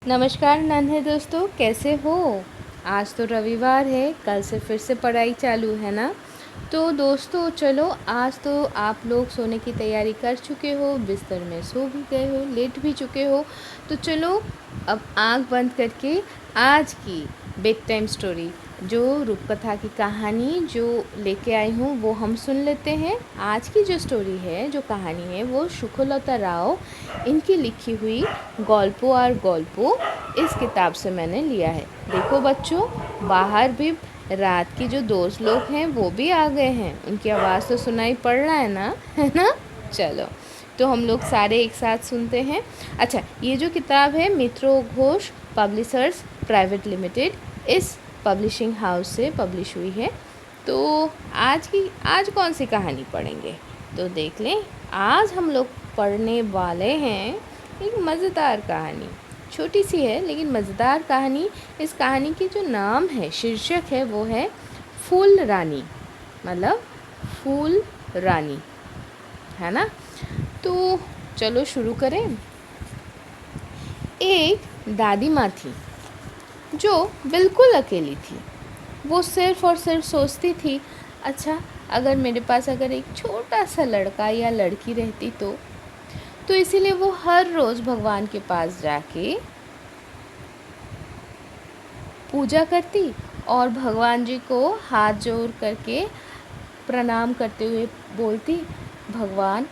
नमस्कार नन्हे दोस्तों, कैसे हो। आज तो रविवार है, कल से फिर से पढ़ाई चालू है ना। तो दोस्तों चलो, आज तो आप लोग सोने की तैयारी कर चुके हो, बिस्तर में सो भी गए हो, लेट भी चुके हो। तो चलो अब आँख बंद करके आज की बेड टाइम स्टोरी, जो रूपकथा की कहानी जो लेके आई हूँ वो हम सुन लेते हैं। आज की जो स्टोरी है, जो कहानी है, वो सुखलता राव इनकी लिखी हुई गल्पों और गल्पों इस किताब से मैंने लिया है। देखो बच्चों, बाहर भी रात की जो दोस्त लोग हैं वो भी आ गए हैं, उनकी आवाज़ तो सुनाई पड़ रहा है ना, है ना। चलो तो हम लोग सारे एक साथ सुनते हैं। अच्छा, ये जो किताब है मित्रों घोष पब्लिशर्स प्राइवेट लिमिटेड, इस पब्लिशिंग हाउस से पब्लिश हुई है। तो आज कौन सी कहानी पढ़ेंगे तो देख लें। आज हम लोग पढ़ने वाले हैं एक मज़ेदार कहानी। छोटी सी है लेकिन मज़ेदार कहानी। इस कहानी की जो नाम है, शीर्षक है, वो है फूल रानी, मतलब फूल रानी, है ना। तो चलो शुरू करें। एक दादी माँ थी जो बिल्कुल अकेली थी। वो सिर्फ और सिर्फ सोचती थी, अच्छा अगर मेरे पास अगर एक छोटा सा लड़का या लड़की रहती तो इसीलिए वो हर रोज़ भगवान के पास जाके पूजा करती और भगवान जी को हाथ जोड़ करके प्रणाम करते हुए बोलती, भगवान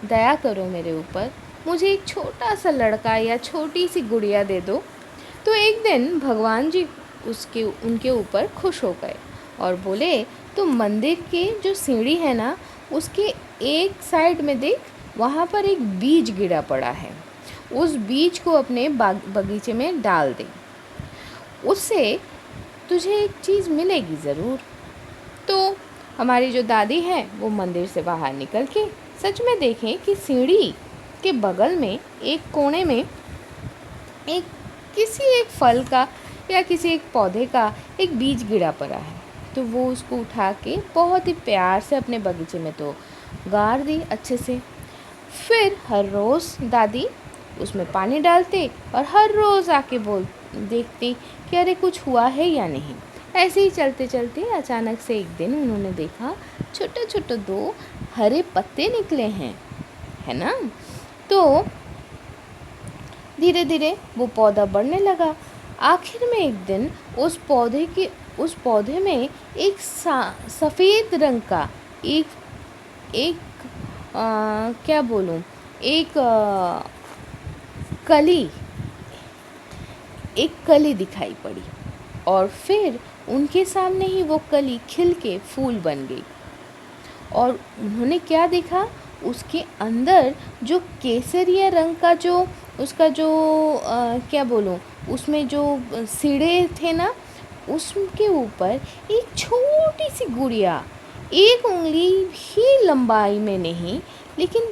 दया करो मेरे ऊपर, मुझे एक छोटा सा लड़का या छोटी सी गुड़िया दे दो। तो एक दिन भगवान जी उनके ऊपर खुश हो गए और बोले, तो मंदिर के जो सीढ़ी है ना, उसके एक साइड में देख, वहाँ पर एक बीज गिरा पड़ा है, उस बीज को अपने बगीचे में डाल दे, उससे तुझे एक चीज़ मिलेगी ज़रूर। तो हमारी जो दादी है वो मंदिर से बाहर निकल के सच में देखें कि सीढ़ी के बगल में एक कोने में एक फल का या किसी एक पौधे का एक बीज गिरा पड़ा है। तो वो उसको उठा के बहुत ही प्यार से अपने बगीचे में तो गाड़ दी अच्छे से। फिर हर रोज़ दादी उसमें पानी डालते और हर रोज़ आके देखती कि अरे कुछ हुआ है या नहीं। ऐसे ही चलते चलते अचानक से एक दिन उन्होंने देखा छोटे छोटे 2 हरे पत्ते निकले हैं, है ना। तो धीरे धीरे वो पौधा बढ़ने लगा। आखिर में एक दिन उस पौधे में एक सफ़ेद रंग का एक एक क्या बोलूँ, एक कली एक कली दिखाई पड़ी और फिर उनके सामने ही वो कली खिल के फूल बन गई। और उन्होंने क्या देखा, उसके अंदर जो केसरिया रंग का जो उसका जो क्या बोलूँ, उसमें जो सिरे थे ना, उसके ऊपर एक छोटी सी गुड़िया, 1 उंगली भी लंबाई में नहीं, लेकिन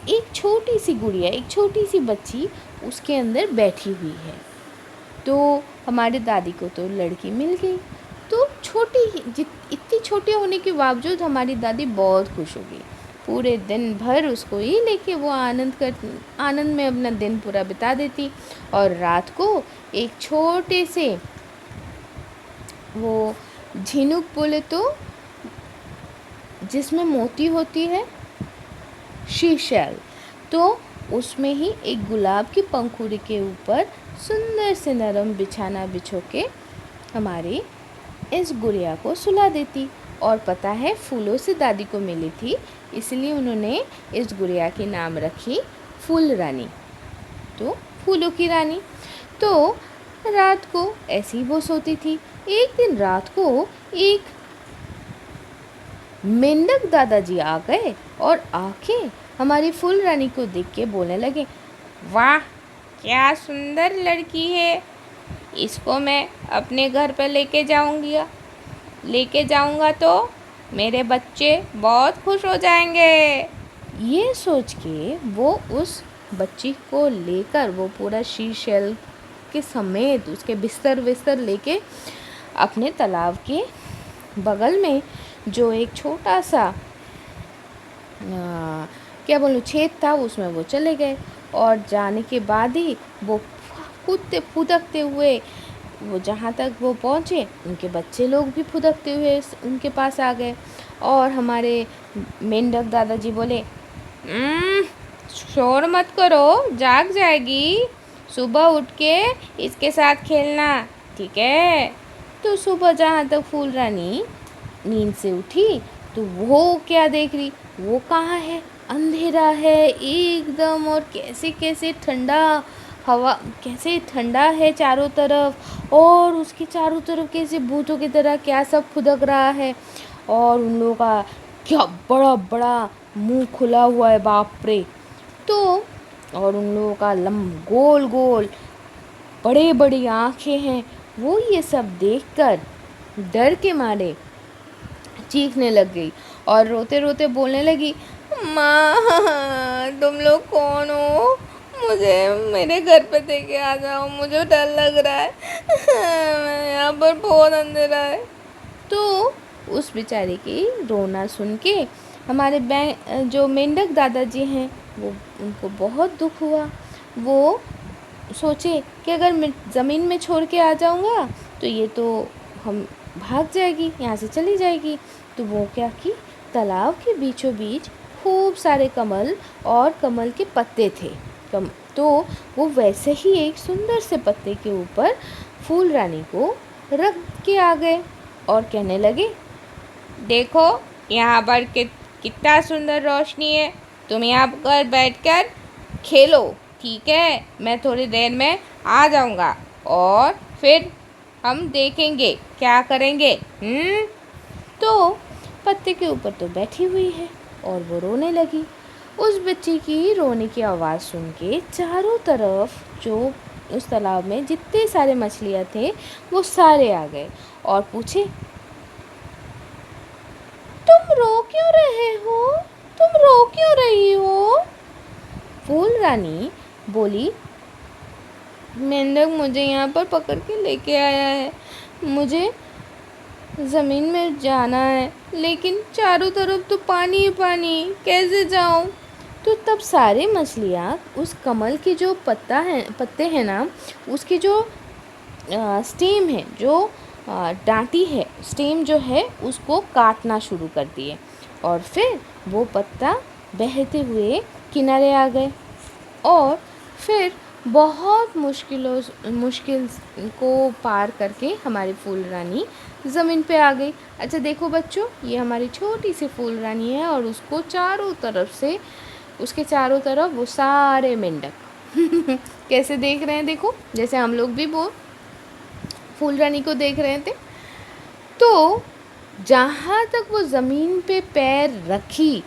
एक छोटी सी गुड़िया, एक छोटी सी बच्ची उसके अंदर बैठी हुई है। तो हमारी दादी को तो लड़की मिल गई। तो इतनी छोटी होने के बावजूद हमारी दादी बहुत खुश हो गई। पूरे दिन भर उसको ही लेके वो आनंद में अपना दिन पूरा बिता देती। और रात को एक छोटे से, वो झिनुक बोले तो जिसमें मोती होती है, शीशल, तो उसमें ही एक गुलाब की पंखुड़ी के ऊपर सुंदर से नरम बिछाना बिछो के हमारी इस गुड़िया को सुला देती। और पता है, फूलों से दादी को मिली थी, इसलिए उन्होंने इस गुड़िया के नाम रखी फूल रानी, तो फूलों की रानी। तो रात को ऐसी ही वो सोती थी। एक दिन रात को एक मेंढक दादाजी आ गए और आके हमारी फूल रानी को देख के बोलने लगे, वाह क्या सुंदर लड़की है, इसको मैं अपने घर पर लेके जाऊंगा तो मेरे बच्चे बहुत खुश हो जाएंगे। ये सोच के वो उस बच्ची को लेकर, वो पूरा शीशल के समेत उसके बिस्तर लेके अपने तालाब के बगल में जो एक छोटा सा क्या बोलूँ छेद था, उसमें वो चले गए। और जाने के बाद ही वो कूदते फुदकते हुए वो जहाँ तक वो पहुँचे, उनके बच्चे लोग भी फुदकते हुए उनके पास आ गए। और हमारे मेंढक दादाजी बोले, शोर मत करो, जाग जाएगी, सुबह उठ के इसके साथ खेलना, ठीक है। तो सुबह जहाँ तक फूल रानी नींद से उठी तो वो क्या देख रही, वो कहाँ है, अंधेरा है एकदम, और कैसे कैसे ठंडा हवा, कैसे ठंडा है चारों तरफ, और उसके चारों तरफ कैसे भूतों की तरह क्या सब फुदक रहा है, और उन लोगों का क्या बड़ा बड़ा मुंह खुला हुआ है, बाप रे। तो और उन लोगों का गोल गोल बड़े बड़ी आँखें हैं। वो ये सब देखकर डर के मारे चीखने लग गई और रोते रोते बोलने लगी, माँ तुम लोग कौन हो, मुझे मेरे घर पे देके आ जाओ, मुझे डर लग रहा है, यहाँ पर बहुत अंधेरा है। तो उस बेचारी की रोना सुन के हमारे जो मेंढक दादाजी हैं वो, उनको बहुत दुख हुआ। वो सोचे कि अगर मैं ज़मीन में छोड़ के आ जाऊँगा तो ये तो हम भाग जाएगी, यहाँ से चली जाएगी। तो वो क्या की, तालाब के बीचों बीच खूब सारे कमल और कमल के पत्ते थे। तो वो वैसे ही एक सुंदर से पत्ते के ऊपर फूल रानी को रख के आ गए और कहने लगे, देखो यहाँ पर कितना सुंदर रोशनी है, तुम यहाँ पर बैठकर खेलो, ठीक है, मैं थोड़ी देर में आ जाऊँगा और फिर हम देखेंगे क्या करेंगे। तो पत्ते के ऊपर तो बैठी हुई है और वो रोने लगी। उस बच्ची की रोने की आवाज़ सुन के चारों तरफ जो उस तालाब में जितने सारे मछलियाँ थे वो सारे आ गए और पूछे, तुम रो क्यों रहे हो, तुम रो क्यों रही हो। फूल रानी बोली, मेंढक मुझे यहाँ पर पकड़ के लेके आया है, मुझे ज़मीन में जाना है, लेकिन चारों तरफ तो पानी ही पानी, कैसे जाऊँ। तो तब सारे मछलियाँ उस कमल के जो पत्ते हैं ना, उसकी जो स्टेम है, जो डांटी है, स्टेम जो है उसको काटना शुरू कर दिए और फिर वो पत्ता बहते हुए किनारे आ गए और फिर बहुत मुश्किल को पार करके हमारी फूल रानी ज़मीन पे आ गई। अच्छा देखो बच्चों, ये हमारी छोटी सी फूल रानी है और उसको चारों तरफ से, उसके चारों तरफ वो सारे मेंढक कैसे देख रहे हैं, देखो जैसे हम लोग भी वो फूल रानी को देख रहे थे। तो जहाँ तक वो ज़मीन पे पैर रखी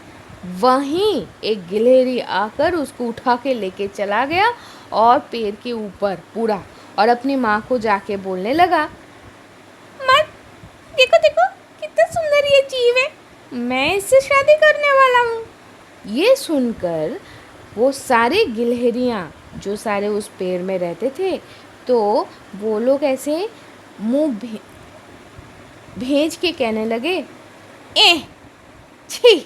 वहीं एक गिलहरी आकर उसको उठा के लेके चला गया और पेड़ के ऊपर पूरा, और अपनी माँ को जाके बोलने लगा, माँ देखो देखो कितना सुंदर ये जीव है, मैं इससे शादी करने वाला हूँ। ये सुनकर वो सारे गिलहरियाँ जो सारे उस पेड़ में रहते थे, तो वो लोग ऐसे मुँह भेज के कहने लगे, छी,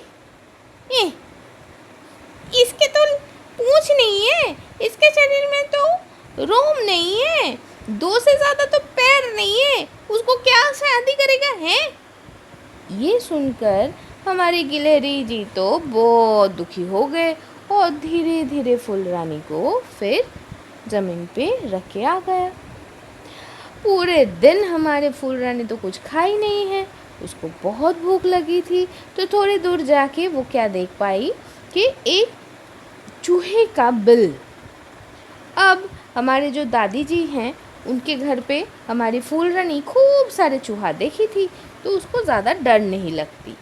इसके तो पूंछ नहीं है, इसके शरीर में तो रोम नहीं है, 2 से ज़्यादा तो पैर नहीं है, उसको क्या शादी करेगा है। ये सुनकर हमारी गिलहरी जी तो बहुत दुखी हो गए और धीरे धीरे फूल रानी को फिर ज़मीन पे रख के आ गया। पूरे दिन हमारे फूल रानी तो कुछ खाई नहीं है, उसको बहुत भूख लगी थी। तो थोड़ी दूर जाके वो क्या देख पाई कि एक चूहे का बिल। अब हमारे जो दादी जी हैं उनके घर पे हमारी फूल रानी खूब सारे चूहा देखी थी, तो उसको ज़्यादा डर नहीं लगती,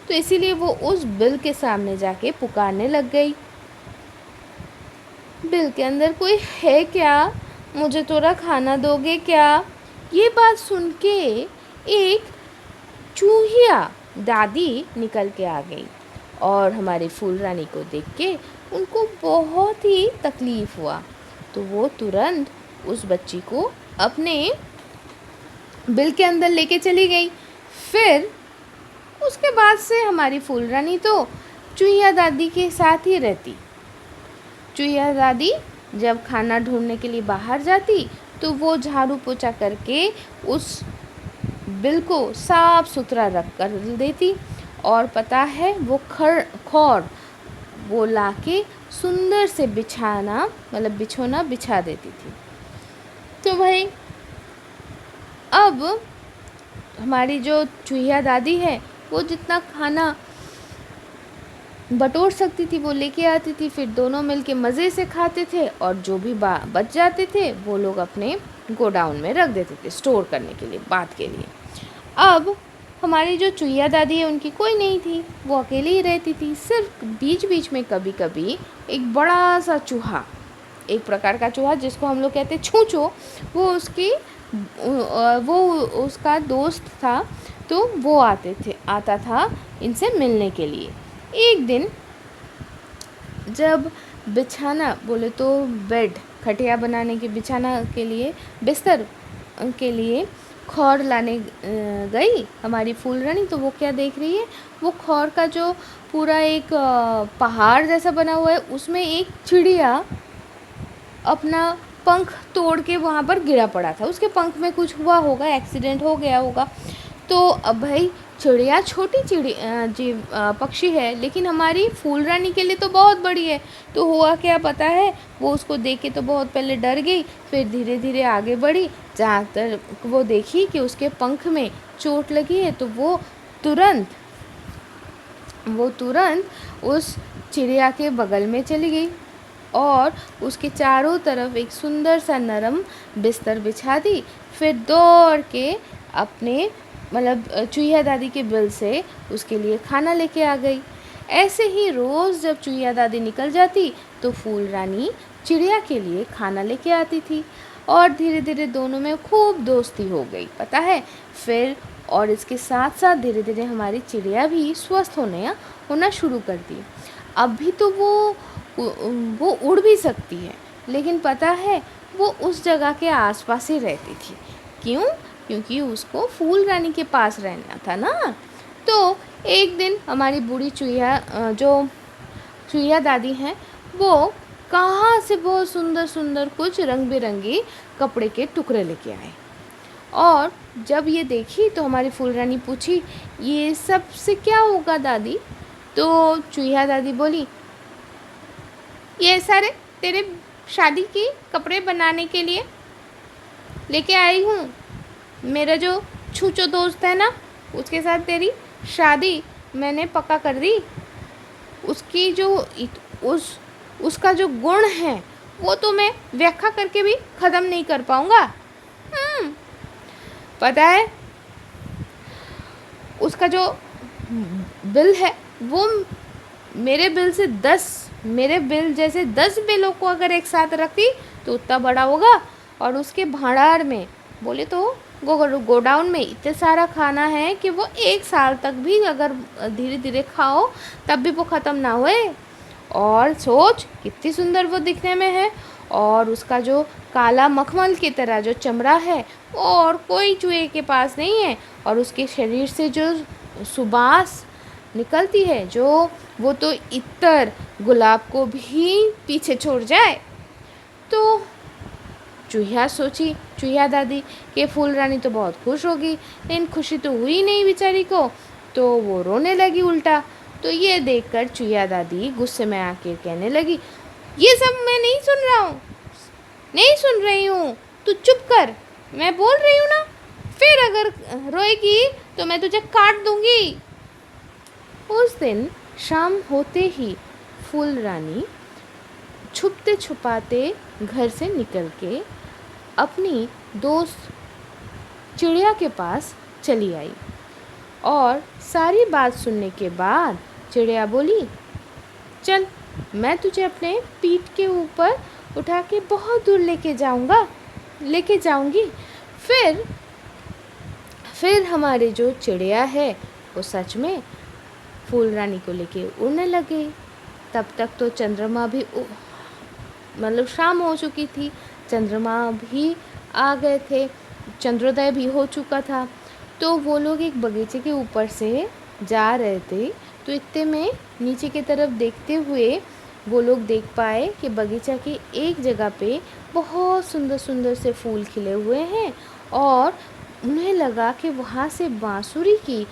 तो इसीलिए वो उस बिल के सामने जाके पुकारने लग गई, बिल के अंदर कोई है क्या, मुझे थोड़ा खाना दोगे क्या। ये बात सुन के एक चूहिया दादी निकल के आ गई और हमारी फूल रानी को देख के उनको बहुत ही तकलीफ़ हुआ, तो वो तुरंत उस बच्ची को अपने बिल के अंदर लेके चली गई। फिर उसके बाद से हमारी फूल रानी तो चूहिया दादी के साथ ही रहती। चूहिया दादी जब खाना ढूंढने के लिए बाहर जाती तो वो झाड़ू पोछा करके उस बिल को साफ सुथरा रख कर देती। और पता है वो खौर वो लाके सुंदर से बिछोना बिछा देती थी। तो भाई अब हमारी जो चूहिया दादी है वो जितना खाना बटोर सकती थी वो लेके आती थी, फिर दोनों मिलके मज़े से खाते थे और जो भी बच जाते थे वो लोग अपने गोडाउन में रख देते थे स्टोर करने के लिए, बाद के लिए। अब हमारी जो चूहिया दादी है उनकी कोई नहीं थी, वो अकेली ही रहती थी। सिर्फ बीच बीच में कभी कभी एक बड़ा सा चूहा, एक प्रकार का चूहा जिसको हम लोग कहते छूचो, वो उसका दोस्त था, तो वो आता था इनसे मिलने के लिए। एक दिन जब बिछाना बोले तो बेड, खटिया बनाने के बिछाना के लिए, बिस्तर के लिए खौर लाने गई हमारी फूल रानी, तो वो क्या देख रही है, वो खौर का जो पूरा एक पहाड़ जैसा बना हुआ है उसमें एक चिड़िया अपना पंख तोड़ के वहाँ पर गिरा पड़ा था। उसके पंख में कुछ हुआ होगा, एक्सीडेंट हो गया होगा। तो अब भाई चिड़िया छोटी पक्षी है, लेकिन हमारी फूल रानी के लिए तो बहुत बड़ी है। तो हुआ क्या पता है, वो उसको देख के तो बहुत पहले डर गई, फिर धीरे धीरे आगे बढ़ी, जहाँ तक वो देखी कि उसके पंख में चोट लगी है, तो वो तुरंत उस चिड़िया के बगल में चली गई और उसके चारों तरफ एक सुंदर सा नरम बिस्तर बिछा दी। फिर दौड़ के अपने चूहिया दादी के बिल से उसके लिए खाना लेके आ गई। ऐसे ही रोज़ जब चूहिया दादी निकल जाती तो फूल रानी चिड़िया के लिए खाना लेके आती थी और धीरे धीरे दोनों में खूब दोस्ती हो गई, पता है। फिर और इसके साथ साथ धीरे धीरे हमारी चिड़िया भी स्वस्थ होना शुरू कर दी। अब भी तो वो उड़ भी सकती है, लेकिन पता है वो उस जगह के आसपास ही रहती थी। क्यों? क्योंकि उसको फूल रानी के पास रहना था ना। तो एक दिन हमारी बूढ़ी चूहिया दादी हैं, वो कहाँ से बहुत सुंदर सुंदर कुछ रंग बिरंगी कपड़े के टुकड़े लेके आए। और जब ये देखी तो हमारी फूल रानी पूछी, ये सब से क्या होगा दादी? तो चूहिया दादी बोली, ये सारे तेरे शादी की कपड़े बनाने के लिए लेके आई हूँ। मेरा जो छूचो दोस्त है ना, उसके साथ तेरी शादी मैंने पक्का कर दी। उसकी जो उसका जो गुण है वो तो मैं व्याख्या करके भी ख़त्म नहीं कर पाऊँगा। पता है उसका जो बिल है वो मेरे बिल जैसे 10 बिलों को अगर एक साथ रखती तो उतना बड़ा होगा। और उसके भंडार में बोले तो गोडाउन में इतना सारा खाना है कि वो 1 साल तक भी अगर धीरे धीरे खाओ तब भी वो ख़त्म ना हुए। और सोच कितनी सुंदर वो दिखने में है, और उसका जो काला मखमल की तरह जो चमड़ा है और कोई चूहे के पास नहीं है। और उसके शरीर से जो सुबास निकलती है, जो वो तो इत्र गुलाब को भी पीछे छोड़ जाए। तो चूहिया दादी के फूल रानी तो बहुत खुश होगी, लेकिन खुशी तो हुई नहीं बेचारी को, तो वो रोने लगी उल्टा। तो ये देखकर चूहिया दादी गुस्से में आके कहने लगी, ये सब मैं नहीं सुन रही हूँ, तू चुप कर, मैं बोल रही हूँ ना। फिर अगर रोएगी तो मैं तुझे काट दूंगी। उस दिन शाम होते ही फूल रानी छुपते छुपाते घर से निकल के अपनी दोस्त चिड़िया के पास चली आई। और सारी बात सुनने के बाद चिड़िया बोली, चल मैं तुझे अपने पीठ के ऊपर उठा के बहुत दूर लेके जाऊंगी। फिर हमारे जो चिड़िया है वो सच में फूल रानी को लेके उड़ने लगे। तब तक तो चंद्रमा भी शाम हो चुकी थी, चंद्रमा भी आ गए थे, चंद्रोदय भी हो चुका था। तो वो लोग एक बगीचे के ऊपर से जा रहे थे, तो इतने में नीचे की तरफ देखते हुए वो लोग देख पाए कि बगीचा की एक जगह पे बहुत सुंदर सुंदर से फूल खिले हुए हैं और उन्हें लगा कि वहाँ से बांसुरी की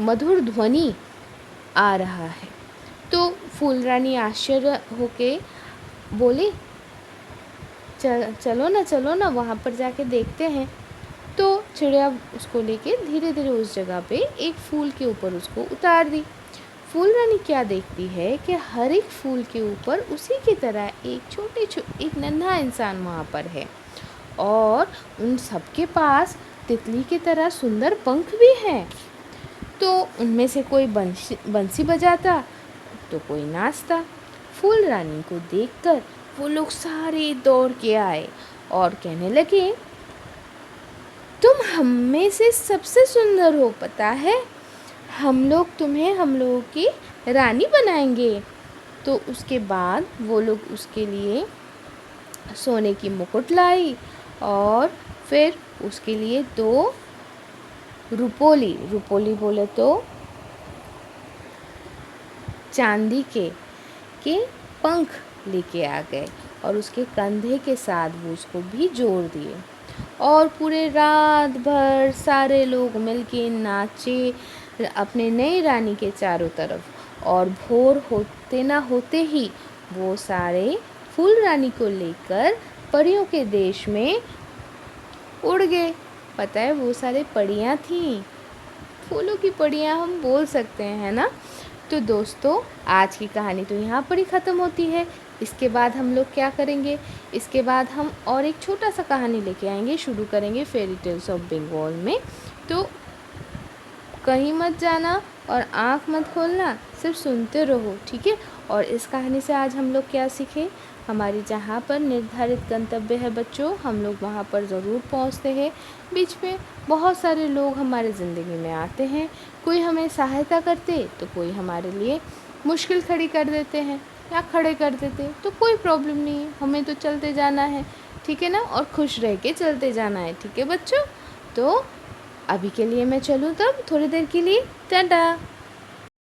मधुर ध्वनि आ रहा है। तो फूल रानी आश्चर्य होके बोली, चलो ना वहाँ पर जाके देखते हैं। तो चिड़िया उसको लेके धीरे धीरे उस जगह पे एक फूल के ऊपर उसको उतार दी। फूल रानी क्या देखती है कि हर एक फूल के ऊपर उसी की तरह एक नन्हा इंसान वहाँ पर है और उन सबके पास तितली की तरह सुंदर पंख भी हैं। तो उनमें से कोई बंसी बजाता तो कोई नाचता। फूल रानी को देखकर वो लोग सारे दौड़ के आए और कहने लगे, तुम हम में से सबसे सुंदर हो, पता है, हम लोग तुम्हें हम लोगों की रानी बनाएंगे। तो उसके बाद वो लोग उसके लिए सोने की मुकुट लाई और फिर उसके लिए 2 रुपोली बोले तो चांदी के पंख लेके आ गए और उसके कंधे के साथ वो उसको भी जोड़ दिए और पूरे रात भर सारे लोग मिलके नाचे अपने नई रानी के चारों तरफ। और भोर होते ना होते ही वो सारे फूल रानी को लेकर परियों के देश में उड़ गए। पता है, वो सारे परियां थीं, फूलों की परियां हम बोल सकते हैं, है ना। तो दोस्तों, आज की कहानी तो यहाँ पर ही ख़त्म होती है। इसके बाद हम लोग क्या करेंगे, इसके बाद हम और एक छोटा सा कहानी लेके आएंगे, शुरू करेंगे फेरी टेल्स ऑफ बंगाल में। तो कहीं मत जाना और आँख मत खोलना, सिर्फ सुनते रहो, ठीक है। और इस कहानी से आज हम लोग क्या सीखे, हमारी जहाँ पर निर्धारित गंतव्य है बच्चों, हम लोग वहाँ पर ज़रूर पहुँचते हैं। बीच में बहुत सारे लोग हमारे ज़िंदगी में आते हैं, कोई हमें सहायता करते तो कोई हमारे लिए मुश्किल खड़ी कर देते हैं या खड़े कर देते, तो कोई प्रॉब्लम नहीं है, हमें तो चलते जाना है, ठीक है ना, और खुश रह के चलते जाना है, ठीक है बच्चों। तो अभी के लिए मैं चलूँ तब थोड़ी देर के लिए, टाटा।